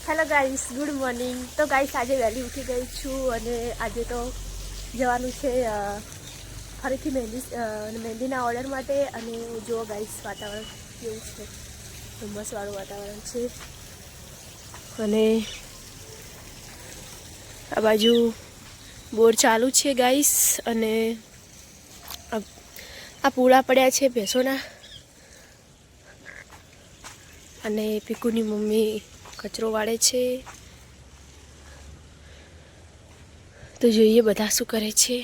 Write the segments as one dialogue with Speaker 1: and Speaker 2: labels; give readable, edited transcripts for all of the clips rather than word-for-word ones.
Speaker 1: Hello guys, good morning. તો guys આજે વહેલી ઉઠી ગઈ છું અને આજે તો જવાનું છે ફરીથી મહેંદીના ઓર્ડર માટે. અને જુઓ ગાઈસ વાતાવરણ કેવું છે, ધુમ્મસવાળું વાતાવરણ છે. અને આ બાજુ બોર ચાલુ છે ગાઈસ. અને આ પૂળા પડ્યા છે ભેંસોના. અને પીકુની મમ્મી કચરો વાળે છે. તો જોઈએ બધા શું કરે છે.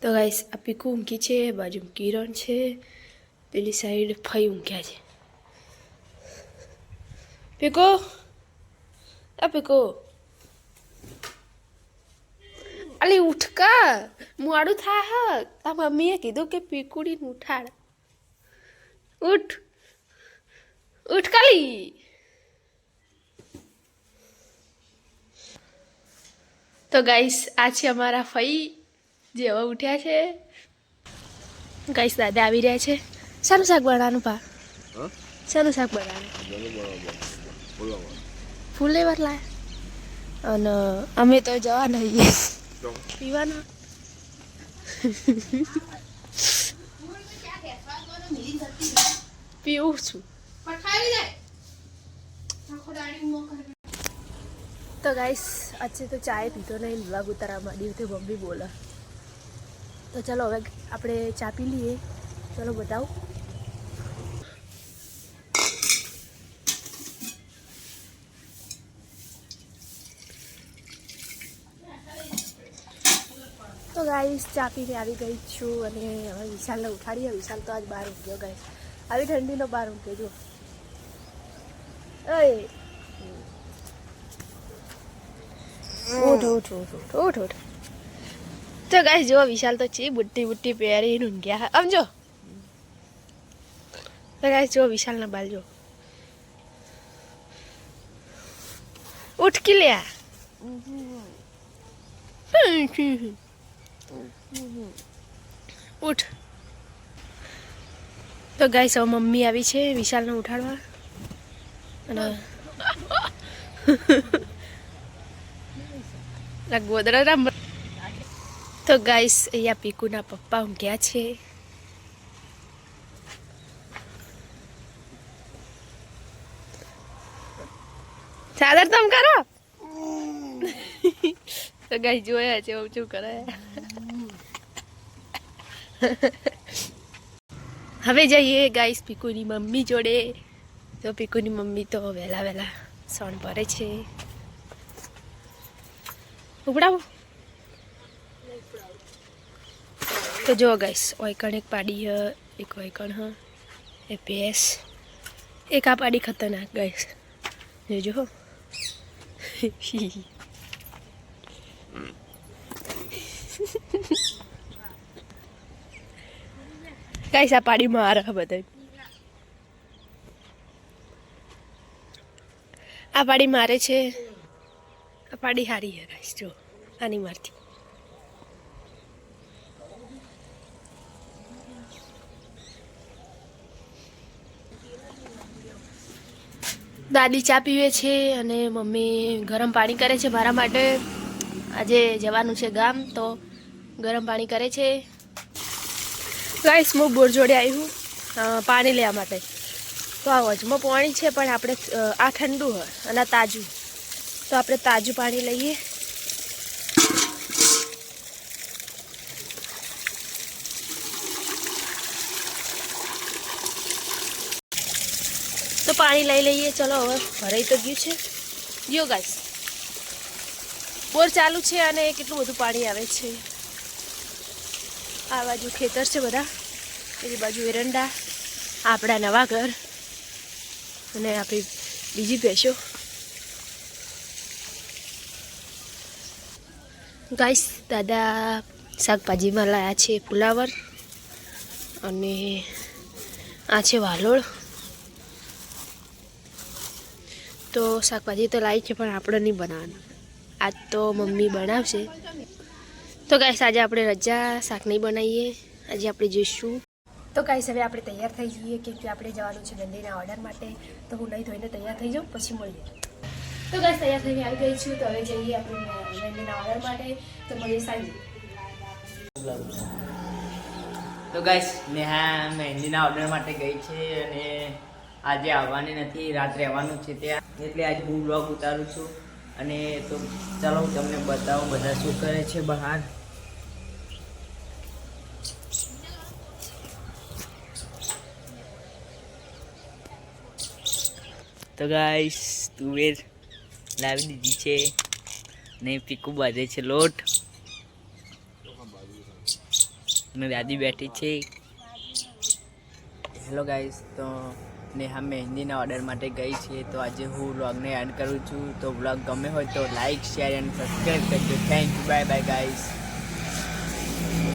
Speaker 1: તો ગાઈસ આ પીકુ ઊંઘી છે, બાજુ કિરણ છે, પેલી સાઈડ ફઈ ઊંઘ્યા છે. પીકો, આ પીકો અલી ઉઠકા, મોડું થાય. તા મમ્મીએ કીધું કે પીકુડીને ઉઠાડ. ઉઠ ઉઠ કાલી. તો ગાઈસ આ છે અમારા ફઈ જે હવે ઉઠ્યા છે. ગાઈસ દાદા આવી રહ્યા છે. શાનું શાક બનાવવાનું પા? શાનું શાક બનાવવાનું? ફૂલેવર લાયા. અને અમે તો જવાના છીએ પીવાના. પીવું છું. તો ગાઈસ આજે તો ચાય પીધો નહીં, વ્લોગ ઉતારવા માંડી હતી મમ્મી બોલે. તો ચલો હવે આપણે ચા પી લઈએ. ચલો બતાવું. તો ગાઈસ ચા પીને આવી ગઈ છું અને હવે વિશાલને ઉઠાડીએ. વિશાલ તો આજ બહાર ઊંઘ્યો ગાઈસ. આવી ઠંડીનો બહાર ઊંઘ્યો જો. ઓય ઉઠ ઉઠ ઉઠ ઉઠ ઉઠ ઉઠ. તો ગાઈસ જો વિશાલ તો છે બુટ્ટી બુટ્ટી પહેરીને ઊંઘ્યા. આમ જો. તો ગાઈસ જો વિશાલના બાલ જો. ઉઠ કે લ્યા. ઉઠ. તો ગાઈસ હવે મમ્મી આવી છે વિશાલને ઉઠાડવા. અને ગોદરા. તો ગાઈસ અહીંયા પીકુના પપ્પા ઊંઘ્યા છે. ચાદર તમ કરો. તો ગાઈસ જોયા છે શું કરે. હવે જઈએ ગાઈસ પીકુની મમ્મી જોડે. તો પીકુની મમ્મી તો વહેલા વહેલા સણ ભરે છે. ઉપડાવો. તો જો ગાઈસ ઓયકણ એક પાડી હ, એક ઓયકણ હ, એ ભેંસ, એક આ પાડી ખતરનાક ગાઈસ જોજો. ગાઈસ આ પાડી મારે બધા. આ પાડી મારે છે. આ પાડી હારી હે ગાઈસ જો. આની મારથી દાદી ચા પીવે છે અને મમ્મી ગરમ પાણી કરે છે મારા માટે. આજે જવાનું છે ગામ તો ગરમ પાણી કરે છે. ગાઈસ હું બોર જોડે આવી હું પાણી લેવા માટે. તો આ વચમાં પાણી છે પણ આપણે આ ઠંડુ હોય અને આ તાજું. તો આપણે તાજું પાણી લઈએ. તો પાણી લઈ લઈએ. ચલો હવે ભરાઈ તો ગયું છે. જો ગાઈસ બોર ચાલુ છે અને કેટલું બધું પાણી આવે છે. આ બાજુ ખેતર છે બધા, પેલી બાજુ એરંડા, આપણા નવા ઘર અને આપણી બીજી ભેંસો. ગાઈસ દાદા શાકભાજીમાં લાયા છે ફુલાવર અને આ છે વાલોળ. તો શાકભાજી તો લાવી છે પણ આપણે નહીં બનાવવાનું. આજ તો મમ્મી બનાવશે. તો ગાઈસ આજે આપણે રજા શાક નહીં બનાવીએ. આજે આપણે જઈશું તો ગાઈસ હવે આપણે તૈયાર થઈ જઈએ કેમ કે આપણે જવાનું છે મહેંદીના ઓર્ડર માટે. તો હું નહીં ધોઈને તૈયાર થઈ જાઉં પછી મળીએ. તો ગાઈસ તૈયાર થઈને આવી ગઈ છું. તો હવે જઈએ આપણે મહેંદીના ઓર્ડર માટે. તો મળીએ સાંજે.
Speaker 2: તો ગાઈસ નેહા મહેંદીના ઓર્ડર માટે ગઈ છે અને આજે આવવાની નથી, રાત રહેવાનું છે ત્યાં, એટલે આજે હું વ્લોગ ઉતારું છું. અને તો ચાલો હું તમને બતાવું બધા શું કરે છે બહાર. તો ગાઈસ તુવેર લાવી દીધી છે ને પીકુ બાંધે છે લોટ ને દાદી બેઠી છે. હેલો ગાઈસ, તો નેહા મહેંદીના ઓર્ડર માટે ગઈ છે. તો આજે હું વ્લોગને એડ કરું છું. તો વ્લોગ ગમે હોય તો લાઈક, શેર એન્ડ સબસ્ક્રાઈબ કરજો. Thank you, bye bye guys.